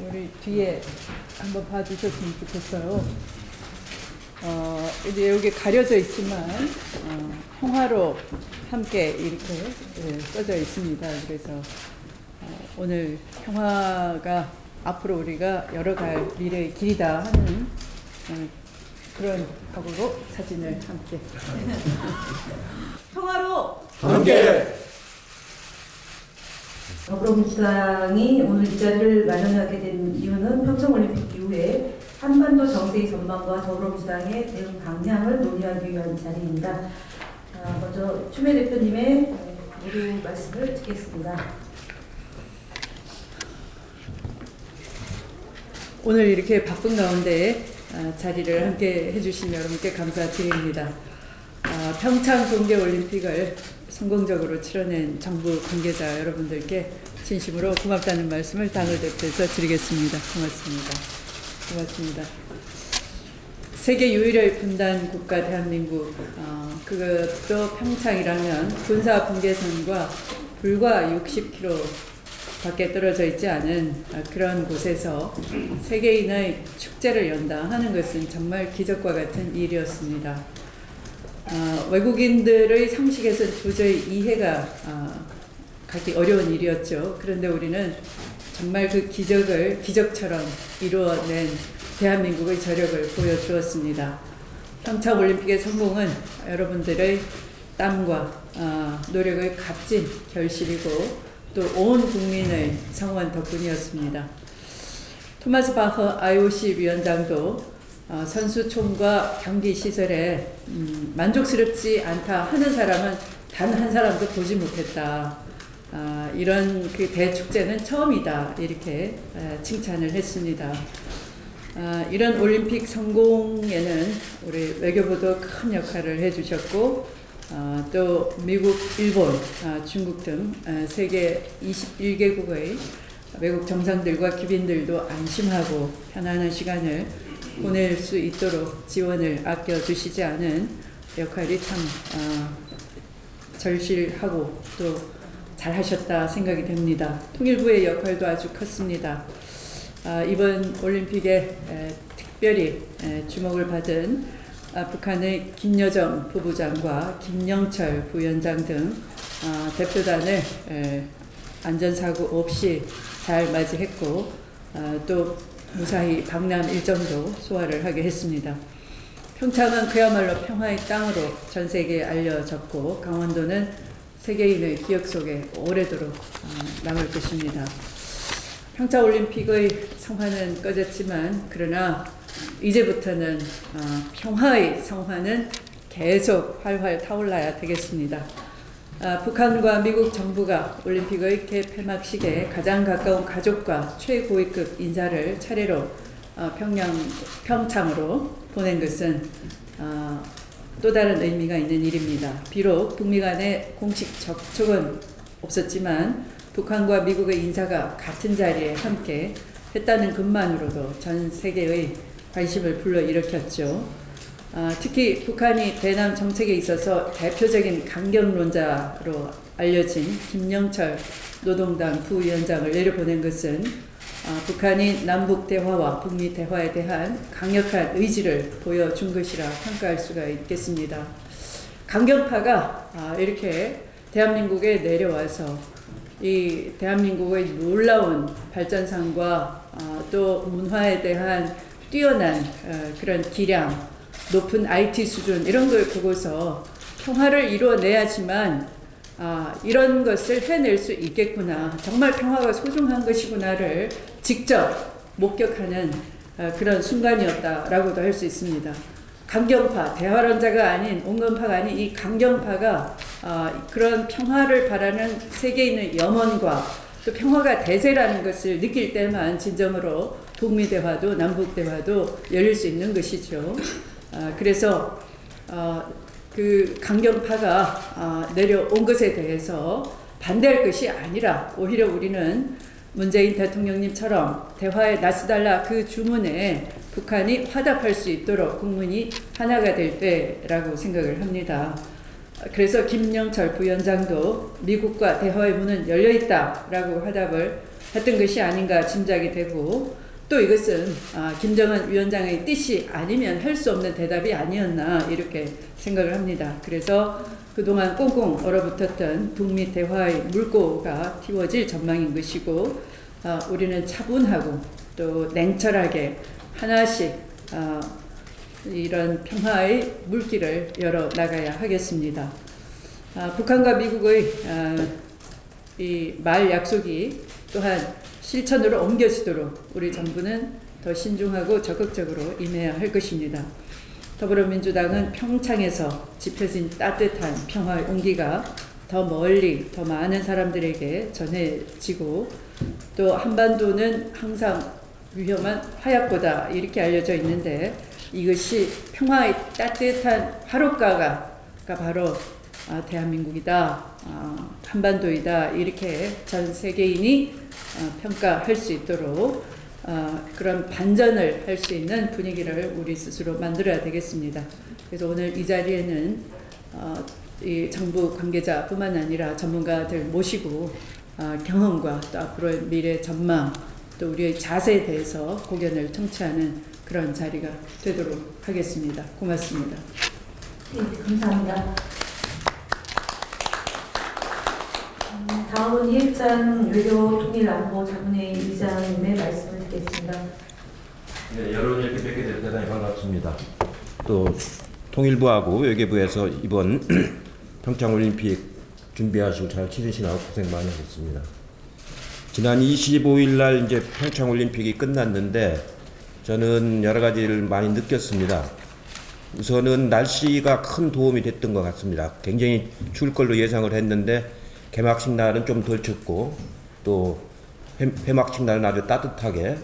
우리 뒤에 한번 봐주셨으면 좋겠어요. 이제 여기 가려져 있지만 평화로 함께 이렇게 써져 있습니다. 그래서 오늘 평화가 앞으로 우리가 열어갈 미래의 길이다 하는 그런 각오로 사진을 함께 평화로 함께. 더불어민주당이 오늘 이 자리를 마련하게 된 이유는 평창올림픽 이후에 한반도 정세의 전망과 더불어민주당의 대응 방향을 논의하기 위한 자리입니다. 먼저 추미애 대표님의 모두 말씀을 듣겠습니다. 오늘 이렇게 바쁜 가운데 자리를 함께 해주신 여러분께 감사드립니다. 평창 동계올림픽을 성공적으로 치러낸 정부 관계자 여러분들께 진심으로 고맙다는 말씀을 당을 대표해서 드리겠습니다. 고맙습니다. 세계 유일의 분단 국가 대한민국, 그것도 평창이라면 군사 분계선과 불과 60km 밖에 떨어져 있지 않은 그런 곳에서 세계인의 축제를 연다 하는 것은 정말 기적과 같은 일이었습니다. 외국인들의 상식에서는 도저히 이해가 가기 어려운 일이었죠. 그런데 우리는 정말 그 기적을 기적처럼 이루어낸 대한민국의 저력을 보여주었습니다. 평창올림픽의 성공은 여러분들의 땀과 노력의 값진 결실이고 또 온 국민의 성원 덕분이었습니다. 토마스 바흐 IOC 위원장도 선수촌과 경기 시설에 만족스럽지 않다 하는 사람은 단 한 사람도 보지 못했다. 이런 그 대축제는 처음이다. 이렇게 칭찬을 했습니다. 이런 올림픽 성공에는 우리 외교부도 큰 역할을 해주셨고 또 미국, 일본, 중국 등 세계 21개국의 외국 정상들과 귀빈들도 안심하고 편안한 시간을 보낼 수 있도록 지원을 아껴주시지 않은 역할이 참 절실하고 또 잘하셨다 생각이 됩니다. 통일부의 역할도 아주 컸습니다. 이번 올림픽에 특별히 주목을 받은 북한의 김여정 부부장과 김영철 부위원장 등 대표단을 안전사고 없이 잘 맞이했고 또 무사히 방남 일정도 소화를 하게 했습니다. 평창은 그야말로 평화의 땅으로 전 세계에 알려졌고 강원도는 세계인의 기억 속에 오래도록 남을 것입니다. 평창올림픽의 성화는 꺼졌지만 그러나 이제부터는 평화의 성화는 계속 활활 타올라야 되겠습니다. 북한과 미국 정부가 올림픽의 개폐막식에 가장 가까운 가족과 최고위급 인사를 차례로 평창으로 보낸 것은 또 다른 의미가 있는 일입니다. 비록 북미 간의 공식 접촉은 없었지만 북한과 미국의 인사가 같은 자리에 함께 했다는 것만으로도 전 세계의 관심을 불러일으켰죠. 특히 북한이 대남 정책에 있어서 대표적인 강경론자로 알려진 김영철 노동당 부위원장을 내려보낸 것은 북한이 남북 대화와 북미 대화에 대한 강력한 의지를 보여준 것이라 평가할 수가 있겠습니다. 강경파가 이렇게 대한민국에 내려와서 이 대한민국의 놀라운 발전상과 또 문화에 대한 뛰어난 그런 기량, 높은 IT 수준 이런 걸 보고서 평화를 이루어내야지만 이런 것을 해낼 수 있겠구나. 정말 평화가 소중한 것이구나를 직접 목격하는 그런 순간이었다라고도 할 수 있습니다. 강경파, 대화론자가 아닌 온건파가 아닌 이 강경파가 그런 평화를 바라는 세계인의 염원과 또 평화가 대세라는 것을 느낄 때만 진정으로 북미 대화도 남북 대화도 열릴 수 있는 것이죠. 그래서 그 강경파가 내려온 것에 대해서 반대할 것이 아니라 오히려 우리는 문재인 대통령님처럼 대화에 나서달라 그 주문에 북한이 화답할 수 있도록 국민이 하나가 될 때라고 생각을 합니다. 그래서 김영철 부위원장도 미국과 대화의 문은 열려 있다라고 화답을 했던 것이 아닌가 짐작이 되고, 또 이것은 김정은 위원장의 뜻이 아니면 할 수 없는 대답이 아니었나 이렇게 생각을 합니다. 그래서 그동안 꽁꽁 얼어붙었던 북미 대화의 물꼬가 틔워질 전망인 것이고, 우리는 차분하고 또 냉철하게 하나씩 이런 평화의 물길을 열어 나가야 하겠습니다. 북한과 미국의 이 말 약속이 또한 실천으로 옮겨지도록 우리 정부는 더 신중하고 적극적으로 임해야 할 것입니다. 더불어민주당은 평창에서 짚혀진 따뜻한 평화의 온기가 더 멀리 더 많은 사람들에게 전해지고, 또 한반도는 항상 위험한 화약고다 이렇게 알려져 있는데, 이것이 평화의 따뜻한 화롯가가 바로 대한민국이다, 한반도이다 이렇게 전 세계인이 평가할 수 있도록 그런 반전을 할 수 있는 분위기를 우리 스스로 만들어야 되겠습니다. 그래서 오늘 이 자리에는 이 정부 관계자뿐만 아니라 전문가들 모시고 경험과 또 앞으로의 미래 전망, 또 우리의 자세에 대해서 고견을 청취하는 그런 자리가 되도록 하겠습니다. 고맙습니다. 네, 감사합니다. 다음은 이해찬 외교통일안보자문회의 의장님의 말씀을 듣겠습니다. 네, 여러분 이렇게 뵙게 돼서 대단히 반갑습니다. 또 통일부하고 외교부에서 이번 평창올림픽 준비하시고 잘 치르시느라고 고생 많이 하셨습니다. 지난 25일 날 이제 평창올림픽이 끝났는데 저는 여러 가지를 많이 느꼈습니다. 우선은 날씨가 큰 도움이 됐던 것 같습니다. 굉장히 추울 걸로 예상을 했는데 개막식 날은 좀 덜 춥고, 또 폐막식 날은 아주 따뜻하게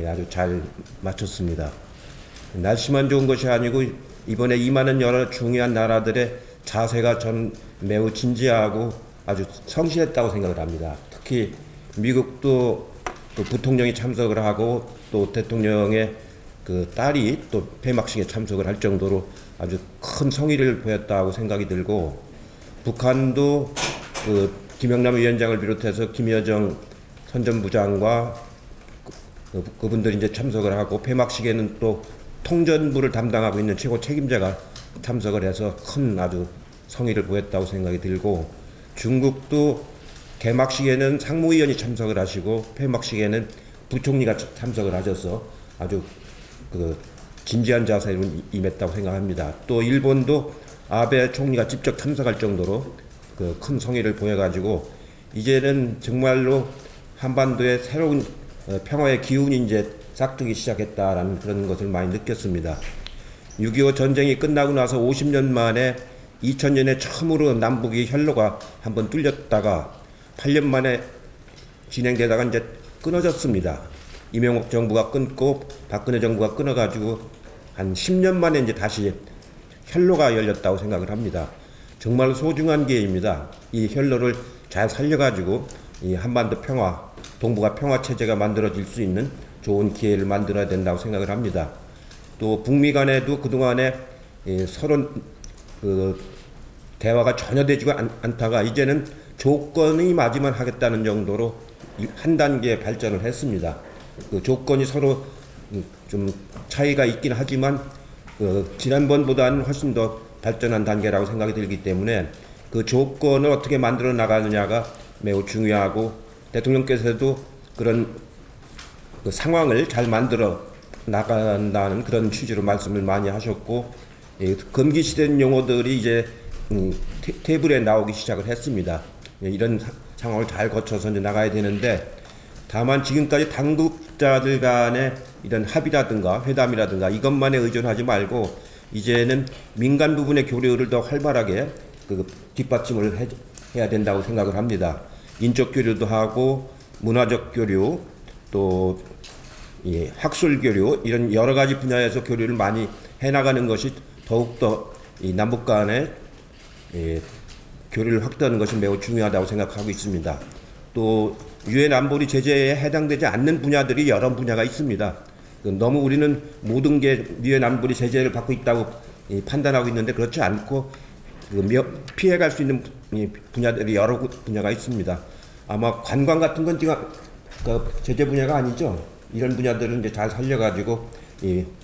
아주 잘 마쳤습니다. 날씨만 좋은 것이 아니고 이번에 임하는 여러 중요한 나라들의 자세가 전 매우 진지하고 아주 성실했다고 생각을 합니다. 특히 미국도 또 부통령이 참석을 하고 또 대통령의 그 딸이 또 폐막식에 참석을 할 정도로 아주 큰 성의를 보였다고 생각이 들고, 북한도 그 김영남 위원장을 비롯해서 김여정 선전부장과 그분들이 이제 참석을 하고, 폐막식에는 또 통전부를 담당하고 있는 최고 책임자가 참석을 해서 큰 아주 성의를 보였다고 생각이 들고, 중국도 개막식에는 상무위원이 참석을 하시고 폐막식에는 부총리가 참석을 하셔서 아주 그 진지한 자세로 임했다고 생각합니다. 또 일본도 아베 총리가 직접 참석할 정도로 그 큰 성의를 보여가지고 이제는 정말로 한반도의 새로운 평화의 기운이 이제 싹트기 시작했다라는 그런 것을 많이 느꼈습니다. 6.25 전쟁이 끝나고 나서 50년 만에 2000년에 처음으로 남북이 혈로가 한번 뚫렸다가 8년 만에 진행되다가 이제 끊어졌습니다. 이명박 정부가 끊고 박근혜 정부가 끊어가지고 한 10년 만에 이제 다시 혈로가 열렸다고 생각을 합니다. 정말 소중한 기회입니다. 이 혈로를 잘 살려가지고 이 한반도 평화, 동북아 평화 체제가 만들어질 수 있는 좋은 기회를 만들어야 된다고 생각을 합니다. 또 북미 간에도 그동안에 서로 그 대화가 전혀 되지가 않다가 이제는 조건이 맞으면 하겠다는 정도로 한 단계 발전을 했습니다. 그 조건이 서로 좀 차이가 있긴 하지만 지난번보다는 훨씬 더 발전한 단계라고 생각이 들기 때문에 그 조건을 어떻게 만들어 나가느냐가 매우 중요하고, 대통령께서도 그런 그 상황을 잘 만들어 나간다는 그런 취지로 말씀을 많이 하셨고, 금기시된 용어들이 이제 테이블에 나오기 시작을 했습니다. 이런 상황을 잘 거쳐서 이제 나가야 되는데, 다만 지금까지 당국자들 간의 이런 합의라든가 회담이라든가 이것만에 의존하지 말고 이제는 민간 부분의 교류를 더 활발하게 뒷받침을 해야 된다고 생각을 합니다. 인적 교류도 하고 문화적 교류, 또 학술 교류, 이런 여러 가지 분야에서 교류를 많이 해나가는 것이 더욱더 이 남북 간의 교류를 확대하는 것이 매우 중요하다고 생각하고 있습니다. 또 유엔 안보리 제재에 해당되지 않는 분야들이 여러 분야가 있습니다. 너무 우리는 모든 게 유엔 안보리 제재를 받고 있다고 판단하고 있는데 그렇지 않고 피해갈 수 있는 분야들이 여러 분야가 있습니다. 아마 관광 같은 건 지금 제재 분야가 아니죠. 이런 분야들은 이제 잘 살려가지고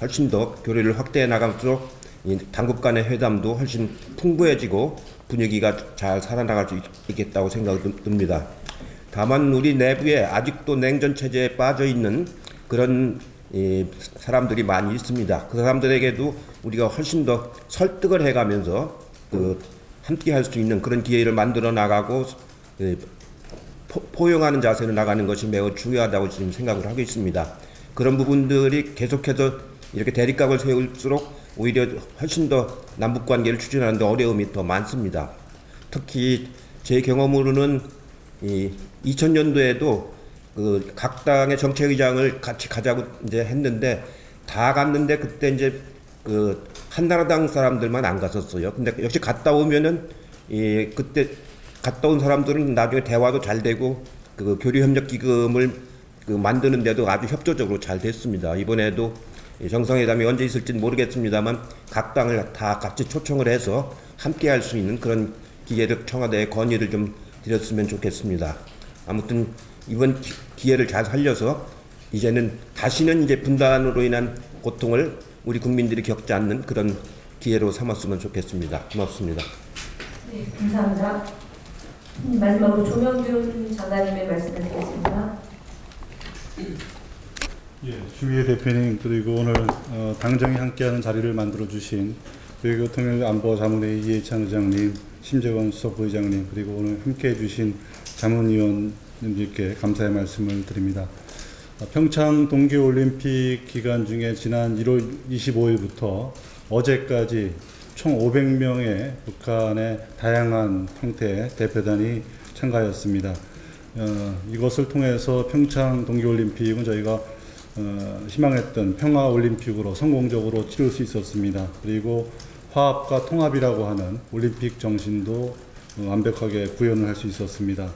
훨씬 더 교류를 확대해 나갈수록 당국 간의 회담도 훨씬 풍부해지고 분위기가 잘 살아나갈 수 있겠다고 생각이 듭니다. 다만 우리 내부에 아직도 냉전 체제에 빠져 있는 그런 사람들이 많이 있습니다. 그 사람들에게도 우리가 훨씬 더 설득을 해가면서 함께 할 수 있는 그런 기회를 만들어 나가고 포용하는 자세로 나가는 것이 매우 중요하다고 지금 생각을 하고 있습니다. 그런 부분들이 계속해서 이렇게 대립각을 세울수록 오히려 훨씬 더 남북 관계를 추진하는 데 어려움이 더 많습니다. 특히 제 경험으로는 2000년도에도 각 당의 정책의장을 같이 가자고 이제 했는데 다 갔는데 그때 이제 한나라당 사람들만 안 갔었어요. 근데 역시 갔다 오면은 그때 갔다 온 사람들은 나중에 대화도 잘 되고 교류협력기금을 만드는데도 아주 협조적으로 잘 됐습니다. 이번에도 정상회담이 언제 있을지는 모르겠습니다만 각 당을 다 같이 초청을 해서 함께 할 수 있는 그런 기회를 청와대에 건의를 좀 드렸으면 좋겠습니다. 아무튼 이번 기회를 잘 살려서 이제는 다시는 이제 분단으로 인한 고통을 우리 국민들이 겪지 않는 그런 기회로 삼았으면 좋겠습니다. 고맙습니다. 네, 감사합니다. 마지막으로 조명균 장관님의 말씀을 드리겠습니다. 예, 주위의 대표님 그리고 오늘 당정이 함께하는 자리를 만들어 주신 외교통일안보자문회의 이해찬 의장님, 심재원 수석부의장님 그리고 오늘 함께해 주신 자문위원님들께 감사의 말씀을 드립니다. 평창 동계올림픽 기간 중에 지난 1월 25일부터 어제까지 총 500명의 북한의 다양한 형태의 대표단이 참가하였습니다. 이것을 통해서 평창 동계올림픽은 저희가 희망했던 평화올림픽으로 성공적으로 치룰 수 있었습니다. 그리고 화합과 통합이라고 하는 올림픽 정신도 완벽하게 구현을 할 수 있었습니다.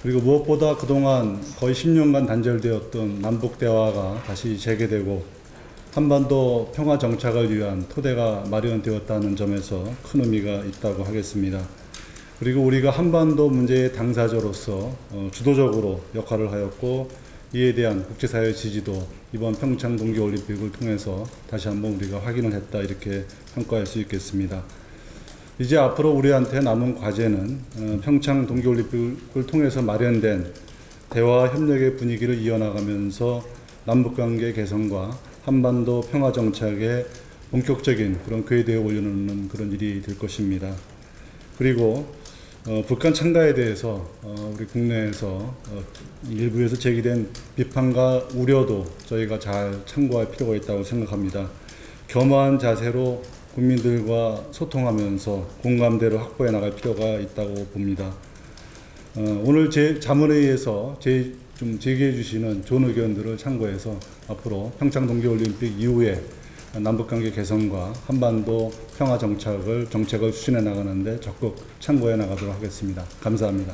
그리고 무엇보다 그동안 거의 10년간 단절되었던 남북대화가 다시 재개되고 한반도 평화 정착을 위한 토대가 마련되었다는 점에서 큰 의미가 있다고 하겠습니다. 그리고 우리가 한반도 문제의 당사자로서 주도적으로 역할을 하였고 이에 대한 국제사회의 지지도 이번 평창 동계올림픽을 통해서 다시 한번 우리가 확인을 했다 이렇게 평가할 수 있겠습니다. 이제 앞으로 우리한테 남은 과제는 평창 동계올림픽을 통해서 마련된 대화 협력의 분위기를 이어나가면서 남북관계 개선과 한반도 평화 정착에 본격적인 그런 궤도에 올려놓는 그런 일이 될 것입니다. 그리고 북한 참가에 대해서 우리 국내에서 일부에서 제기된 비판과 우려도 저희가 잘 참고할 필요가 있다고 생각합니다. 겸허한 자세로 국민들과 소통하면서 공감대를 확보해 나갈 필요가 있다고 봅니다. 오늘 제 자문회의에서 제기해 주시는 좋은 의견들을 참고해서 앞으로 평창 동계올림픽 이후에 남북관계 개선과 한반도 평화 정책을 추진해 나가는데 적극 참고해 나가도록 하겠습니다. 감사합니다.